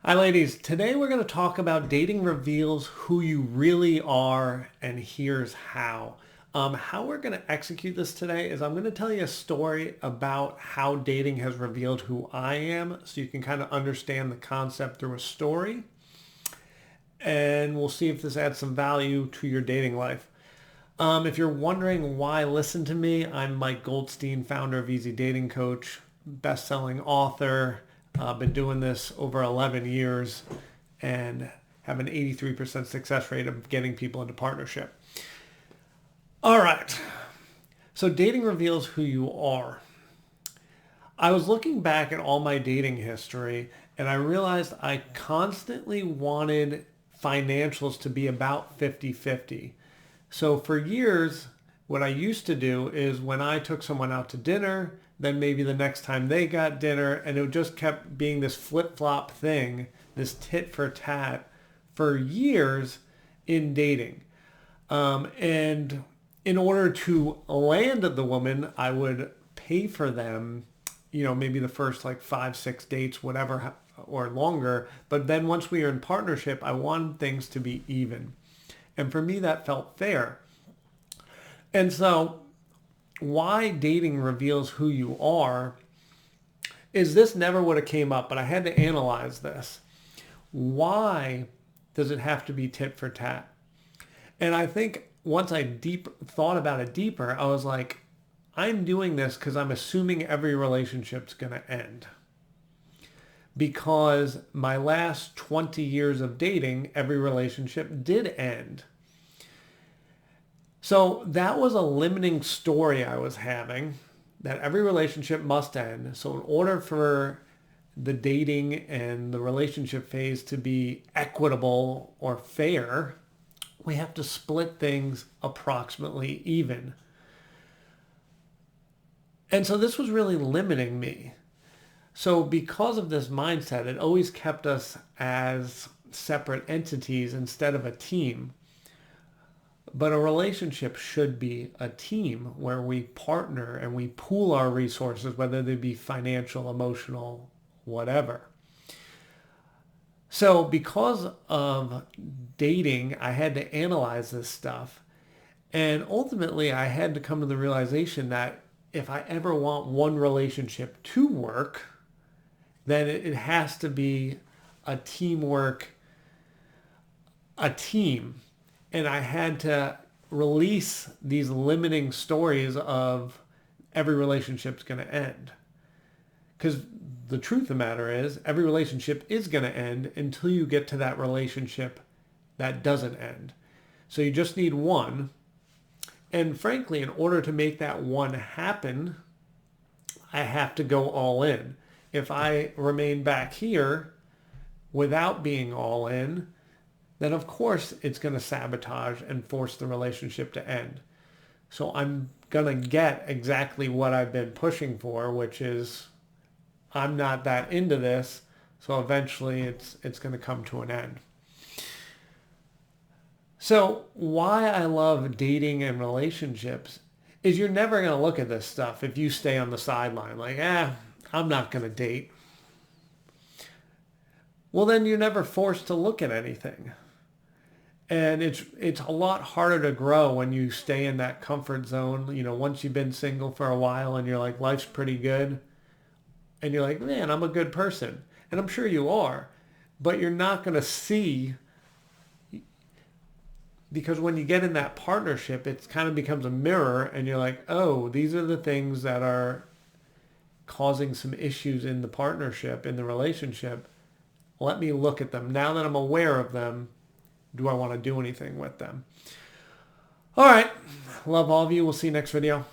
Hi ladies, today we're going to talk about dating reveals who you really are, and here's how. How we're going to execute this today is I'm going to tell you a story about how dating has revealed who I am so you can kind of understand the concept through a story, and we'll see if this adds some value to your dating life. If you're wondering why listen to me, I'm Mike Goldstein, founder of Easy Dating Coach, best-selling author. I've been doing this over 11 years and have an 83% success rate of getting people into partnership. All right. So dating reveals who you are. I was looking back at all my dating history and I realized I constantly wanted financials to be about 50-50. So for years, what I used to do is when I took someone out to dinner, then maybe the next time they got dinner, and it just kept being this flip-flop thing, this tit for tat for years in dating. And in order to land the woman, I would pay for them, maybe the first like 5, 6 dates, whatever, or longer. But then once we are in partnership, I want things to be even. And for me, that felt fair. And so why dating reveals who you are is this never would have came up, but I had to analyze this. Why does it have to be tit for tat? And I think once I thought about it deeper, I was like, I'm doing this because I'm assuming every relationship's going to end. Because my last 20 years of dating, every relationship did end. So that was a limiting story I was having, that every relationship must end. So in order for the dating and the relationship phase to be equitable or fair, we have to split things approximately even. And so this was really limiting me. So because of this mindset, it always kept us as separate entities instead of a team. But a relationship should be a team where we partner and we pool our resources, whether they be financial, emotional, whatever. So because of dating, I had to analyze this stuff. And ultimately, I had to come to the realization that if I ever want one relationship to work, then it has to be a teamwork, a team. And I had to release these limiting stories of every relationship's going to end. Because the truth of the matter is every relationship is going to end until you get to that relationship that doesn't end. So you just need one. And frankly, in order to make that one happen, I have to go all in. If I remain back here without being all in, then of course it's going to sabotage and force the relationship to end. So I'm going to get exactly what I've been pushing for, which is I'm not that into this, so eventually it's going to come to an end. So why I love dating and relationships is you're never going to look at this stuff if you stay on the sideline like, I'm not going to date. Well, then you're never forced to look at anything. And it's a lot harder to grow when you stay in that comfort zone. Once you've been single for a while and you're like, life's pretty good. And you're like, man, I'm a good person. And I'm sure you are. But you're not going to see, because when you get in that partnership, it kind of becomes a mirror and you're like, oh, these are the things that are causing some issues in the partnership, in the relationship. Let me look at them. Now that I'm aware of them, do I want to do anything with them? All right. Love all of you. We'll see you next video.